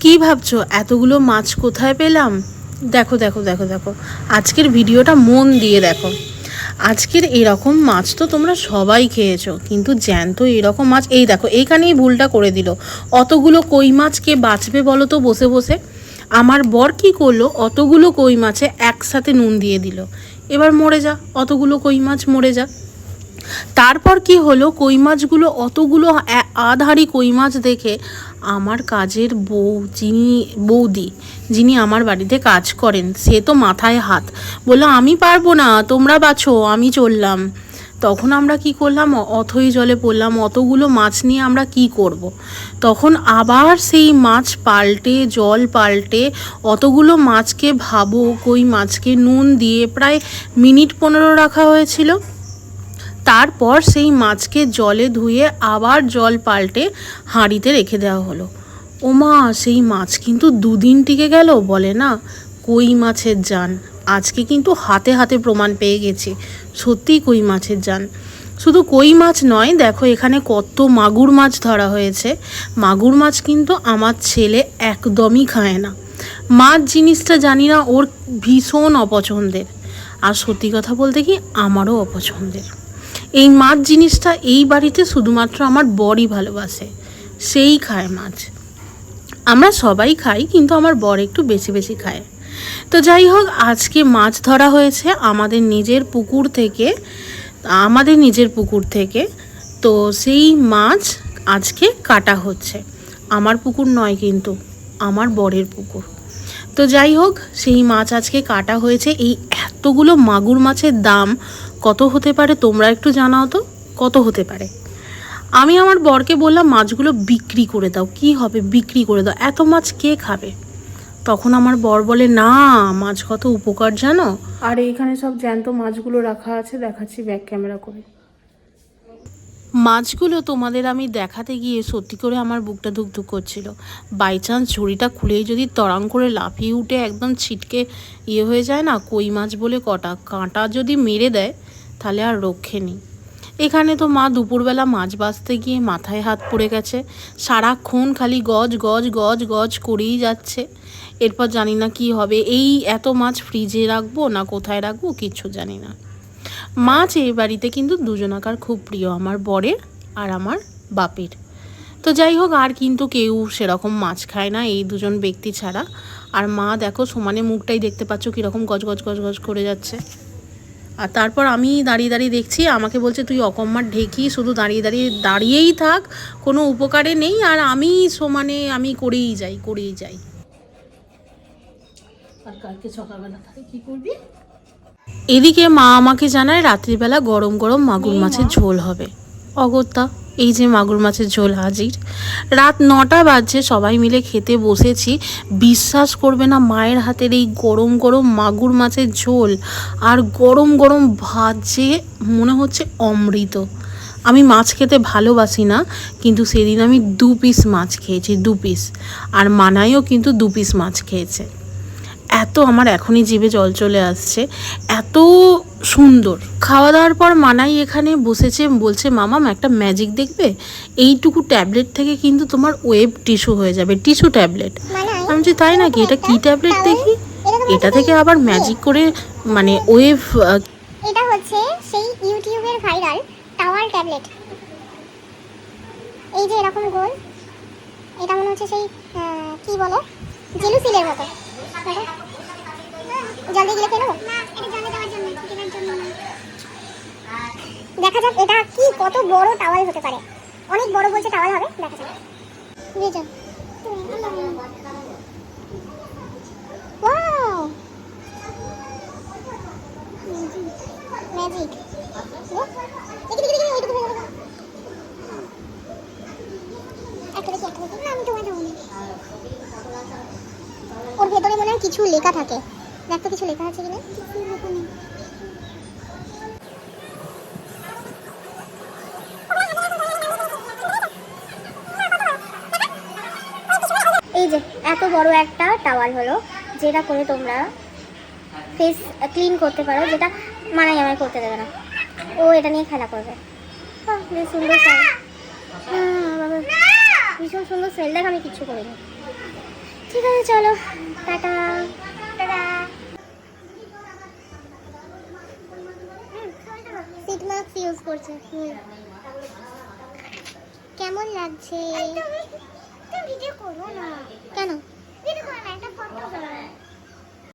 কি ভাবছো এতগুলো মাছ কোথায় পেলাম? দেখো দেখো দেখো দেখো, আজকের ভিডিওটা মন দিয়ে দেখো। আজকের এরকম মাছ তো তোমরা সবাই খেয়েছো, কিন্তু জ্যান্ত এরকম মাছ এই দেখো, এইখানেই ভুলটা করে দিল। অতগুলো কই মাছ কে বাঁচবে বলো তো বসে বসে? আমার বর কি করলো, অতগুলো কই মাছে একসাথে নুন দিয়ে দিল। এবার মরে যা, অতগুলো কই মাছ মরে যা। তারপর কি হলো, কই মাছগুলো অতগুলো আধারি কই মাছ দেখে আমার কাজের বৌদি যিনি আমার বাড়িতে কাজ করেন, সে তো মাথায় হাত, বললো আমি পারবো না, তোমরা বাছো, আমি চললাম। তখন আমরা কি করলাম, অথই জলে পড়লাম, অতগুলো মাছ নিয়ে আমরা কি করব। তখন আবার সেই মাছ পাল্টে, জল পাল্টে, অতগুলো মাছকে ভাবো, কই মাছকে নুন দিয়ে প্রায় মিনিট 15 রাখা হয়েছিল। তারপর সেই মাছকে জলে ধুয়ে আবার জল পাল্টে হাঁড়িতে রেখে দেওয়া হলো। ওমা, সেই মাছ কিন্তু 2 দিন টিকে গেল বলে না, কই মাছের জান। আজকে কিন্তু হাতে হাতে প্রমাণ পেয়ে গেছি, সত্যিই কই মাছের জান। শুধু কই মাছ নয়, দেখো এখানে কত মাগুর মাছ ধরা হয়েছে। মাগুর মাছ কিন্তু আমার ছেলে একদমই খায় না। মাছ জিনিসটা জানি না, ওর ভীষণ অপছন্দের। আর সত্যি কথা বলতে কি, আমারও অপছন্দের। এই মাছ জিনিসটা এই বাড়িতে শুধুমাত্র আমার বরই ভালোবাসে, সেই খায় মাছ। আমরা সবাই খাই, কিন্তু আমার বর একটু বেশি বেশি খায়। তো যাই হোক, আজকে মাছ ধরা হয়েছে আমাদের নিজের পুকুর থেকে। তো সেই মাছ আজকে কাটা হচ্ছে। আমার পুকুর নয় কিন্তু, আমার বরের পুকুর। তো যাই হোক, সেই মাছ আজকে কাটা হয়েছে। এই এতগুলো মাগুর মাছের দাম কত হতে পারে তোমরা একটু জানাও তো, কত হতে পারে? আমি আমার বরকে বললাম মাছগুলো বিক্রি করে দাও। কি হবে, বিক্রি করে দাও, এত মাছ কে খাবে? তখন আমার বর বলে, না, মাছ কত উপকার জানো। আর এইখানে সব জ্যান্ত মাছগুলো রাখা আছে, দেখাচ্ছি ব্যাক ক্যামেরা করে। মাছগুলো তোমাদের আমি দেখাতে গিয়ে সত্যি করে আমার বুকটা ধুকধুক করছিল। বাই চান্স ঝুড়িটা খুলেই যদি তরাং করে লাফিয়ে উঠে একদম ছিটকে হয়ে যায় না, কই মাছ বলে কটা, কাঁটা যদি মেরে দেয় তাহলে আর রক্ষে নেই। এখানে তো মা দুপুরবেলা মাছ বাছতে গিয়ে মাথায় হাত পড়ে গেছে, সারাক্ষণ খালি গজ গজ গজ গজ করেই যাচ্ছে। এরপর জানি না কি হবে, এই এত মাছ ফ্রিজে রাখবো না কোথায় রাখবো কিচ্ছু জানি না। মাছ এই বাড়িতে কিন্তু দুজনাকার খুব প্রিয়, আমার বরের আর আমার বাপের। তো যাই হোক, আর কিন্তু কেউ সেরকম মাছ খায় না এই দুজন ব্যক্তি ছাড়া। আর মা দেখো সমানে মুখটাই দেখতে পাচ্ছ কীরকম গজ গজ গজ গজ করে যাচ্ছে। আর তারপর আমি দাঁড়িয়ে দাঁড়িয়ে দেখছি, আমাকে বলছে তুই অকম্মার ঢেকি, শুধু দাঁড়িয়েই থাক, কোনো উপকারে নেই। আর আমি সমানে আমি করেই যাই। আর কালকে সকালবেলা তাহলে কী করবি? এদিকে মা আমাকে জানায় রাত্রিবেলা গরম গরম মাগুর মাছের ঝোল হবে। অগত্যা এই যে মাগুর মাছের ঝোল হাজির। রাত 9টা বাজছে, সবাই মিলে খেতে বসেছি। বিশ্বাস করবে না, মায়ের হাতের এই গরম গরম মাগুর মাছের ঝোল আর গরম গরম ভাত যে মনে হচ্ছে অমৃত। আমি মাছ খেতে ভালোবাসি না, কিন্তু সেদিন আমি 2 পিস মাছ খেয়েছি, 2 পিস। আর মানাইও কিন্তু 2 পিস মাছ খেয়েছে। এত আমার এখনই জিভে জল চলে আসছে, এত সুন্দর। খাওয়া দাওয়ার পর মানাই এখানে বসেছে, বলছে মামাম একটা ম্যাজিক দেখবে, এইটুকু ট্যাবলেট থেকে কিন্তু তোমার ওয়েব টিস্যু হয়ে যাবে, টিস্যু ট্যাবলেট। আমি বলছি তাই নাকি, এটা কি ট্যাবলেট দেখি? এটা থেকে আবার ম্যাজিক করে মানে ওয়েব। এটা হচ্ছে সেই ইউটিউবের ভাইরাল টাওয়ার ট্যাবলেট। এই যে এরকম গোল, এটা মনে হচ্ছে সেই কি বলে জেলুসিলের মতো। জলদি গিলে খেয়ে নেবো না, এটা জলে দেওয়ার জন্য, এটার জন্য না। দেখা যাক এটা কি কত বড় টাওয়াল হতে পারে। অনেক বড় বলছে টাওয়াল হবে, দেখা যাক। বুঝেছো? Wow, magic. দেখি দেখি দেখি, ওইটুকু ভেঙে দেবো। একটা দেখি না, আমি তোমায় দেবো না। ওর ভেতরে মনে হয় কিছু লেখা থাকে, দেখ তো কিছু লেখা আছে কিনা। এই যে এত বড় একটা টাওয়াল হলো, যেটা করে তোমরা ফেস ক্লিন করতে পারো, যেটা মানাই আমায় করতে দেবে না, ও এটা নিয়ে খেলা করবে। বেশ সুন্দর স্মেল, ভীষণ সুন্দর স্মেল। দেখ আমি কিচ্ছু করিনি, ঠিক আছে চলো, tata tata. Seat mask use করছে। কেমন লাগছে? ভিডিও করো না কেন?